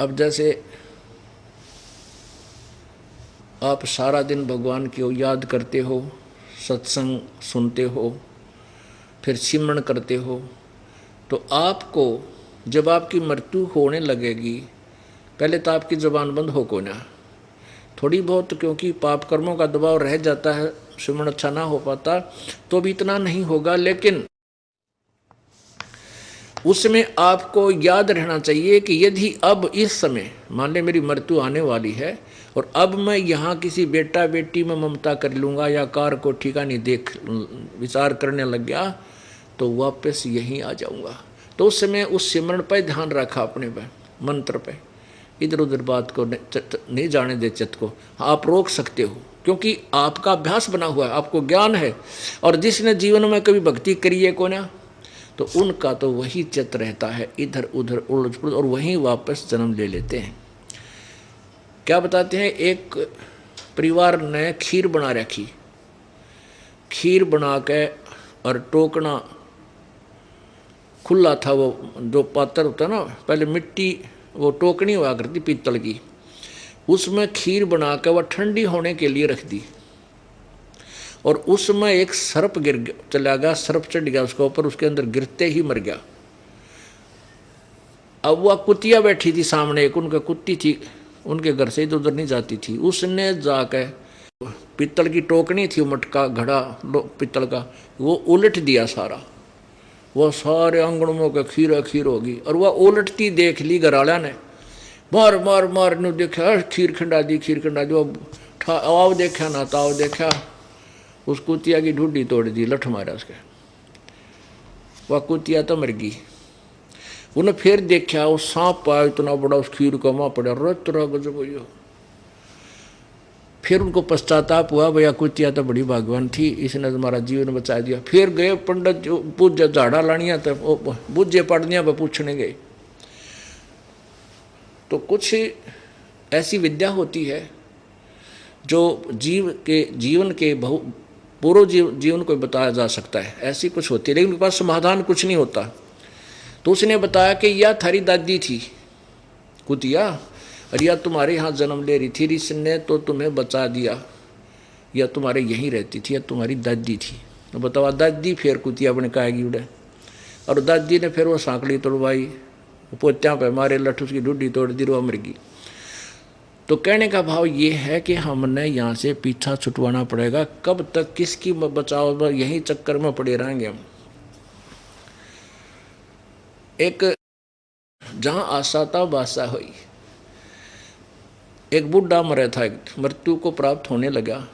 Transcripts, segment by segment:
अब जैसे आप सारा दिन भगवान की याद करते हो, सत्संग सुनते हो, फिर सिमरण करते हो, तो आपको जब आपकी मृत्यु होने लगेगी, पहले तो आपकी जुबान बंद हो को ना, थोड़ी बहुत क्योंकि पाप कर्मों का दबाव रह जाता है, सिमरण अच्छा ना हो पाता, तो भी इतना नहीं होगा, लेकिन उसमें आपको याद रहना चाहिए कि यदि अब इस समय मान ले मेरी मृत्यु आने वाली है और अब मैं यहाँ किसी बेटा बेटी में ममता कर लूँगा या कार को ठिकानी देख विचार करने लग गया तो वापस यहीं आ जाऊँगा। तो उस समय उस सिमरण पर ध्यान रखा, अपने पे मंत्र पे, इधर उधर बात को नहीं जाने दे चित्त को। आप रोक सकते हो क्योंकि आपका अभ्यास बना हुआ है, आपको ज्ञान है, और जिसने जीवन में कभी भक्ति करी है को ना, तो उनका तो वही चित्त रहता है इधर उधर उलझ पुलझ, और वहीं वापस जन्म ले लेते हैं। क्या बताते हैं, एक परिवार ने खीर बना रखी, खीर बना के और टोकना खुला था, वो जो पात्र होता है ना, पहले मिट्टी वो टोकनी हुआ करती पीतल की, उसमें खीर बना के वह ठंडी होने के लिए रख दी, और उसमें एक सर्प गिर चला गया, सर्प चढ़ गया उसके ऊपर, उसके अंदर गिरते ही मर गया। अब वह कुतिया बैठी थी सामने, एक उनका कुत्ती थी, उनके घर से इधर उधर नहीं जाती थी, उसने जाके पीतल की टोकनी थी, मटका घड़ा पीतल का, वो उलट दिया सारा, वह सारे आंगणों का खीर खीर होगी। और वह उलटती देख ली घराला ने, मार मार मार ने देखा, खीर खंडा दी खीर खंडा दी, आओ देखा ना ताव देखा, उस कुतिया की ढूंढी तोड़ दी, लठ मारा उसके, वह कुतिया तो मर गई। उन्हें फिर देखा, वो सांप पाया इतना बड़ा, उस खीर को माँ पड़ा, रत रहा गजब हो। फिर उनको पश्चाताप हुआ, भैया कुतिया तो बड़ी भगवान थी, इसने तुम्हारा जीवन बचा दिया। फिर गए पंडित जो पूजा झाड़ा लानिया तो बुझे पड़निया पर पूछने गए। तो कुछ ऐसी विद्या होती है जो जीवन के पूर्व जीवन को बताया जा सकता है, ऐसी कुछ होती है, लेकिन उनके पास समाधान कुछ नहीं होता। तो उसने बताया कि यह थारी दादी थी कुतिया, और यह तुम्हारे यहाँ जन्म ले रही थी, इसने तो तुम्हें बचा दिया, यह तुम्हारे यहीं रहती थी, यह तुम्हारी दादी थी। तो बतावा दादी फिर कुतिया बन के आएगी उड़े, और दादी ने फिर वो सांकड़ी तोड़वाई, पोत्या पे मारे, लठ उसकी ढूंढी तोड़ दी, वो मर गई। तो कहने का भाव ये है कि हमने यहाँ से पीछा छुटवाना पड़ेगा, कब तक किसकी बचाव, यही चक्कर में पड़े रहेंगे हम। एक जहाँ आशा था बासा हुई, एक बुढ़ा मरा था, मृत्यु को प्राप्त होने लगा,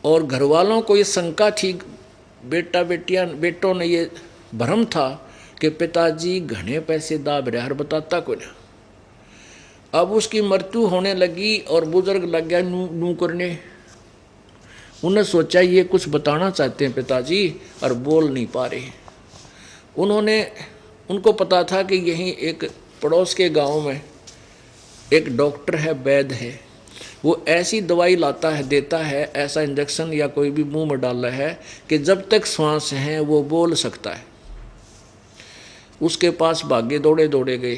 और घर वालों को ये शंका थी, बेटों ने ये भ्रम था कि पिताजी घने पैसे दाब रहे, हर बताता को ना। अब उसकी मृत्यु होने लगी और बुजुर्ग लग गया नू करने, उन्हें सोचा ये कुछ बताना चाहते हैं पिताजी और बोल नहीं पा रहे। उनको पता था कि यहीं एक पड़ोस के गांव में एक डॉक्टर है, वैद्य है, वो ऐसी दवाई लाता है, देता है, ऐसा इंजेक्शन या कोई भी मुंह में डाल रहा है कि जब तक श्वास है वो बोल सकता है। उसके पास भागे दौड़े दौड़े गए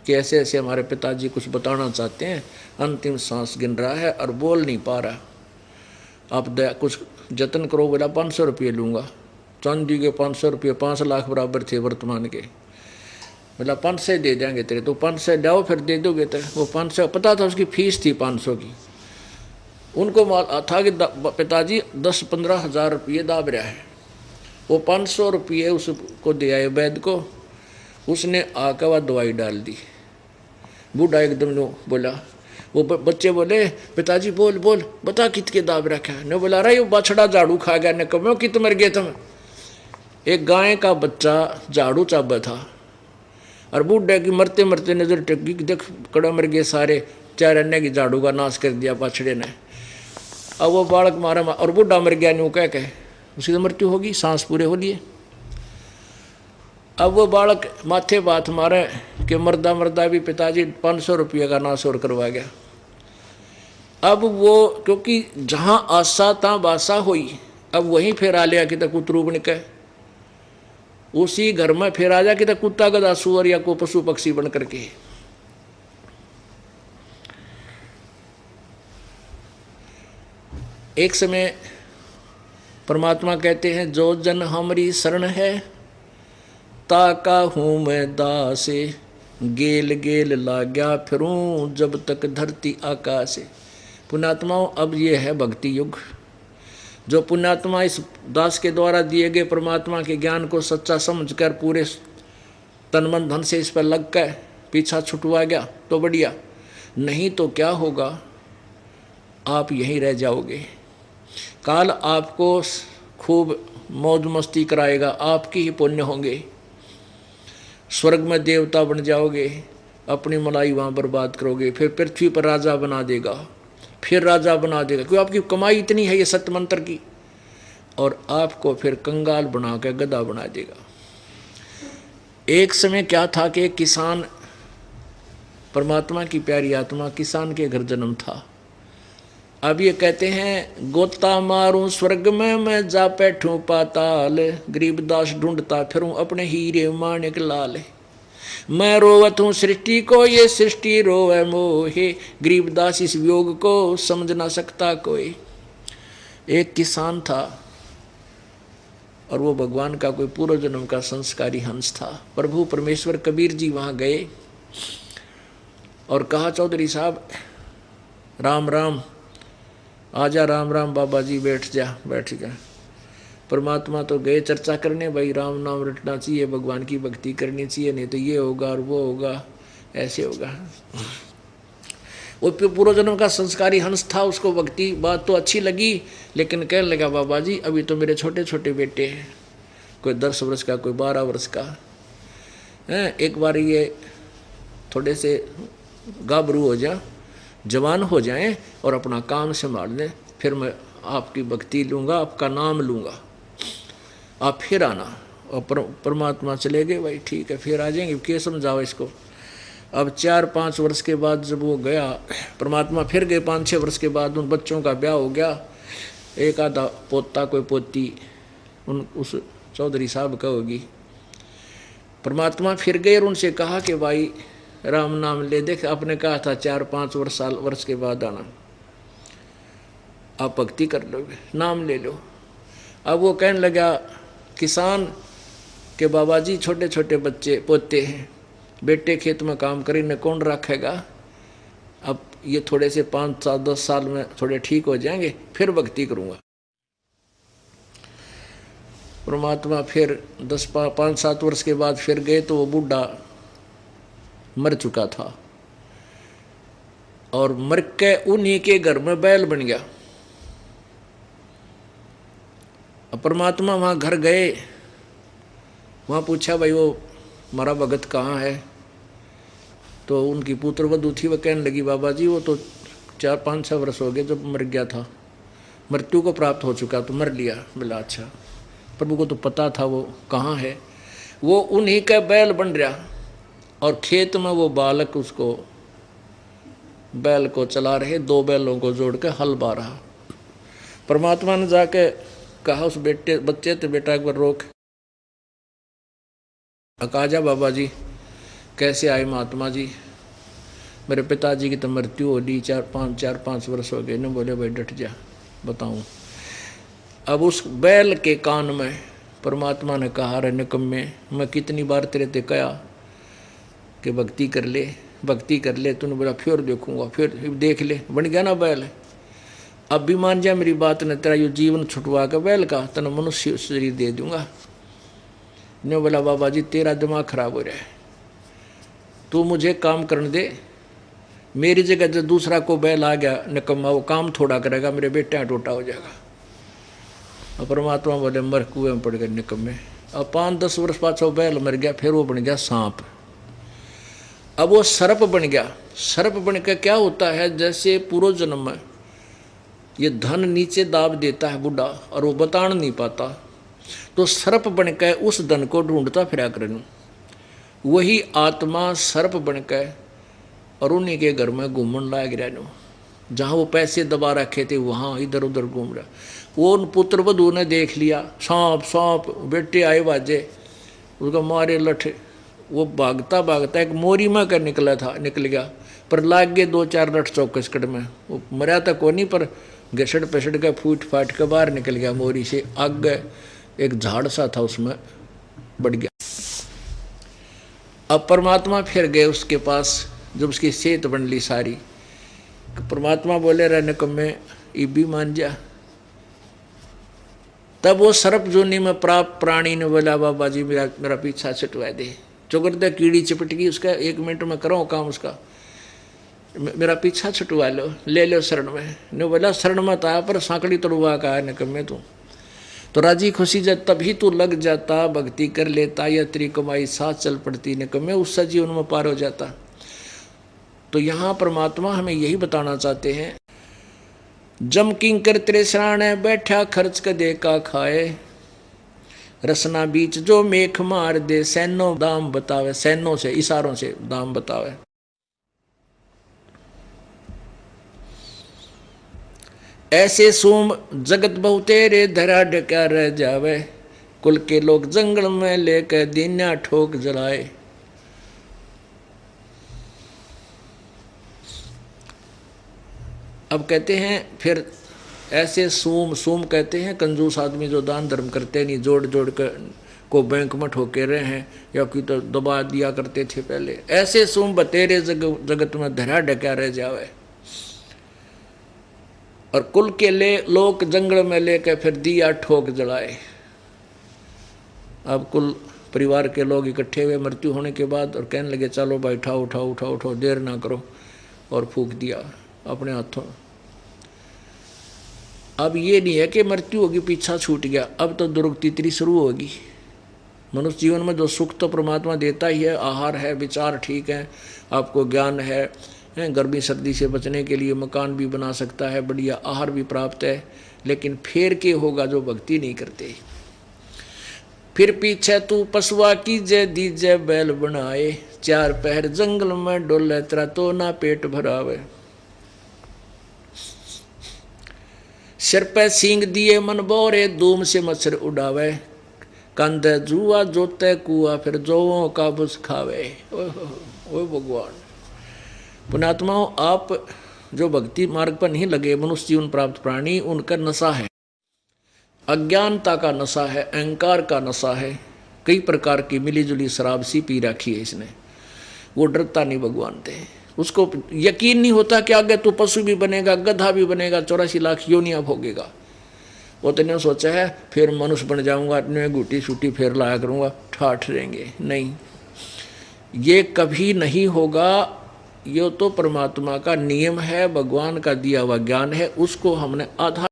कि ऐसे ऐसे हमारे पिताजी कुछ बताना चाहते हैं, अंतिम सांस गिन रहा है और बोल नहीं पा रहा, आप कुछ जतन करो। बोला 500 रुपये लूँगा, चांदी के 500 रुपये, 5 लाख बराबर थे वर्तमान के। बोला 500 दे देंगे तेरे, तो 500 जाओ फिर दे दोगे तो। वो 500 पता था, उसकी फीस थी 500 की। उनको था कि पिताजी 10-15 हज़ार रुपये दाब रहा है। वो 500 रुपये उसको दे आए वैद्य को, उसने आकर वह दवाई डाल दी। बूढ़ा एकदम नो बोला, वो बच्चे बोले पिताजी बोल बोल बता कितने दाब रखा है। ने बोला रहा ये बछड़ा झाड़ू खा गया, ने कहो कित मर गए तुम। एक गाय का बच्चा झाड़ू चाबा था, और बूढ़े की मरते मरते नजर टेकी, देख कड़ा मर गए सारे, चार की झाड़ू का नाश कर दिया बछड़े ने। अब वो बालक मारा और बूढ़ा मर गया, न्यू कह के उसकी तो मृत्यु होगी, सांस पूरे हो लिए। अब वो बालक माथे बात मारे कि मर्दा मर्दा भी पिताजी 500 रुपये का नाश और करवा गया। अब वो क्योंकि जहाँ आशा तहाँ बासा हुई, अब वहीं फिर आ लिया कि तक कुतरू बन के, उसी घर में फिर आ जा कि तक कुत्ता गधा सुअर या को पशु पक्षी बन करके। एक समय परमात्मा कहते हैं, जो जन हमारी शरण है, ताका हूँ मैं दासे, गेल गेल लाग्या फिरूं जब तक धरती आकाशे। पुण्यात्माओं, अब ये है भक्ति युग। जो पुण्यात्मा इस दास के द्वारा दिए गए परमात्मा के ज्ञान को सच्चा समझकर पूरे तन मन धन से इस पर लग कर पीछा छुटवा गया तो बढ़िया, नहीं तो क्या होगा, आप यहीं रह जाओगे। काल आपको खूब मौज मस्ती कराएगा, आपकी ही पुण्य होंगे, स्वर्ग में देवता बन जाओगे, अपनी मलाई वहाँ बर्बाद करोगे, फिर पृथ्वी पर राजा बना देगा, फिर राजा बना देगा, क्योंकि आपकी कमाई इतनी है ये सत्य मंत्र की, और आपको फिर कंगाल बना के गधा बना देगा। एक समय क्या था कि किसान, परमात्मा की प्यारी आत्मा किसान के घर जन्म था। अब ये कहते हैं, गोता मारूं स्वर्ग में मैं जा बैठूं पाताल, गरीबदास ढूंढता फिरूं अपने हीरे माणिक लाल। मैं रोवत हूँ सृष्टि को, ये सृष्टि रोवे मोहे, गरीबदास इस वियोग को समझ ना सकता कोई। एक किसान था और वो भगवान का कोई पूर्व जन्म का संस्कारी हंस था। प्रभु परमेश्वर कबीर जी वहाँ गए और कहा, चौधरी साहब राम राम, आजा, राम राम बाबा जी, बैठ जा। बैठ गया। परमात्मा तो गए चर्चा करने, भाई राम नाम रटना चाहिए, भगवान की भक्ति करनी चाहिए, नहीं तो ये होगा और वो होगा, ऐसे होगा। वो पूर्व जन्म का संस्कारी हंस था, उसको भक्ति बात तो अच्छी लगी, लेकिन कहने लगा, बाबा जी अभी तो मेरे छोटे छोटे बेटे हैं, कोई 10 वर्ष का, कोई 12 वर्ष का है, एक बार ये थोड़े से गाभरू हो जाए, जवान हो जाएं और अपना काम संभाल लें, फिर मैं आपकी भक्ति लूँगा, आपका नाम लूँगा, आप फिर आना। और परमात्मा चले गए, भाई ठीक है फिर आ जाएंगे, क्या समझाओ इसको। अब 4-5 वर्ष के बाद जब वो गया, परमात्मा फिर गए 5-6 वर्ष के बाद, उन बच्चों का ब्याह हो गया, एक आधा पोता कोई पोती उस चौधरी साहब का होगी। परमात्मा फिर गए और उनसे कहा कि भाई राम नाम ले, देख आपने कहा था 4-5 वर्ष के बाद आना, आप भक्ति कर लोगे, नाम ले लो। अब वो कहने लगा, किसान के बाबा जी छोटे छोटे बच्चे पोते हैं, बेटे खेत में काम करेंगे, कौन रखेगा, अब ये थोड़े से 5-10 साल में थोड़े ठीक हो जाएंगे, फिर भक्ति करूँगा। परमात्मा फिर 5-7 वर्ष के बाद फिर गए तो वो बूढ़ा मर चुका था, और मर के उन्हीं के घर में बैल बन गया। अब परमात्मा वहाँ घर गए, वहाँ पूछा, भाई वो हमारा भगत कहाँ है, तो उनकी पुत्र वधू थी, वह कहने लगी, बाबा जी वो तो 4-5-6 वर्ष हो गए जब मर गया था, मृत्यु को प्राप्त हो चुका तो मर लिया। बोला अच्छा, प्रभु को तो पता था वो कहाँ है, वो उन्हीं का बैल बन रहा, और खेत में वो बालक उसको बैल को चला रहे, 2 बैलों को जोड़ के हल बा रहा। परमात्मा ने जाके कहा उस बच्चे तो, बेटा एक बार रोक, अकाजा बाबा जी कैसे आए महात्मा जी, मेरे पिताजी की तो मृत्यु हो ली, 4-5 वर्ष हो गए। ने बोले, भाई डट जा, बताऊं। अब उस बैल के कान में परमात्मा ने कहा, रे निकम्मे, मैं कितनी बार तेरे ते कहा कि भक्ति कर ले, भक्ति कर ले, तूने बोला फिर देखूंगा, फिर देख ले, बन गया ना बैल। अब भी मान जा मेरी बात ने, तेरा ये जीवन छुटवा के बैल का तेना मनुष्य शरीर दे दूंगा। ने बोला, बाबा जी तेरा दिमाग खराब हो रहा है, तू मुझे काम करने दे, मेरी जगह जब दूसरा को बैल आ गया निकम्मा, वो काम थोड़ा करेगा, मेरे बेटा टोटा हो जाएगा। और परमात्मा बोले, मर कुएं में पड़ गए निकम्मे। अब 5-10 वर्ष बाद वो बैल मर गया, फिर वो बन गया सांप। अब वो सर्प बन गया। सर्प बन के क्या होता है, जैसे पूर्व जन्म में ये धन नीचे दाब देता है बुढ़ा और वो बतान नहीं पाता, तो सर्प बन के उस धन को ढूंढता फिरा करनू। वही आत्मा सर्प बन के और उन्हीं के घर में घूमन लाग रहा, जहाँ वो पैसे दबा रखे थे वहाँ इधर उधर घूम रहा। वो उन पुत्र वधू ने देख लिया, सांप सांप, बेटे आए बाजे, उसका मारे लठ, वो भागता भागता एक मोरी में कर निकल गया, पर लाग गए 2-4 लठ चौकस कट में। वो मरा तक को नहीं, पर घसड़ पसड़ के फूट फाट के बाहर निकल गया मोरी से। आगे एक झाड़ सा था उसमें बढ़ गया। अब परमात्मा फिर गए उसके पास, जब उसकी सेहत बन ली सारी। परमात्मा बोले रहने को मैं भी मान जा। तब वो सर्प जोनी में प्राप्त प्राणी ने बोला बाबा जी मेरा पीछा छुटवा दे। चुगर दे कीड़ी चिपट गई उसका, 1 मिनट में करो काम उसका, मेरा पीछा छुटवा लो, ले लो शरण में। ने बोला शरण मत आया पर सांकड़ी तोड़वा का है निकम्मे तू तो राजी खुशी जब तभी तू लग जाता, भक्ति कर लेता, या तेरी कमाई साथ चल पड़ती निकम्मे, उससे जीवन में पार हो जाता। तो यहाँ परमात्मा हमें यही बताना चाहते हैं, जम किंकर तेरे सराणे बैठा खर्च कदे का खाए, रसना बीच जो मेख मार दे, सैनो दाम बतावे, सैनों से इशारों से दाम बतावे। ऐसे सोम जगत बहु तेरे धरा ढका रह जावे, कुल के लोग जंगल में लेकर दीन्या ठोक जलाए। अब कहते हैं फिर ऐसे सोम कहते हैं कंजूस आदमी जो दान धर्म करते नहीं, जोड़ जोड़ कर को बैंक में ठोके रहे हैं या कोई तो दबा दिया करते थे पहले। ऐसे सोम बतेरे जगत में धरा ढका रह जावे, और कुल के लोग जंगल में लेकर फिर दिया ठोक जलाए। अब कुल परिवार के लोग इकट्ठे हुए मृत्यु होने के बाद और कहने लगे चलो भाई उठाओ उठाओ उठाओ उठाओ, देर ना करो, और फूंक दिया अपने हाथों। अब ये नहीं है कि मृत्यु होगी पीछा छूट गया, अब तो दुर्गति तेरी शुरू होगी। मनुष्य जीवन में जो सुख तो परमात्मा देता ही है, आहार है, विचार ठीक है, आपको ज्ञान है, गर्मी सर्दी से बचने के लिए मकान भी बना सकता है, बढ़िया आहार भी प्राप्त है, लेकिन फिर के होगा जो भक्ति नहीं करते। फिर पीछे तू पशुआ की जय दीजय बैल बनाए, 4 पहर जंगल में डोले तेरा तो ना पेट भरावे। सिर पे सींग दिए मन बोरे, धूम से मच्छर उड़ावे, कंधे जुआ जोते कुआ फिर जोओं का बुस खावे। ओए भगवान, पुण्यात्माओं, आप जो भक्ति मार्ग पर नहीं लगे, मनुष्य जीवन प्राप्त प्राणी, उनका नशा है, अज्ञानता का नशा है, अहंकार का नशा है, कई प्रकार की मिलीजुली शराब सी पी रखी है इसने। वो डरता नहीं भगवान से, उसको यकीन नहीं होता कि आगे तो पशु भी बनेगा, गधा भी बनेगा, 84 लाख योनियां भोगेगा। वो तो नहीं सोचा है फिर मनुष्य बन जाऊंगा, अपने गुटी सूटी फेर लाया करूंगा, ठाठ रहेंगे, नहीं, ये कभी नहीं होगा। ये तो परमात्मा का नियम है, भगवान का दिया हुआ ज्ञान है, उसको हमने आधा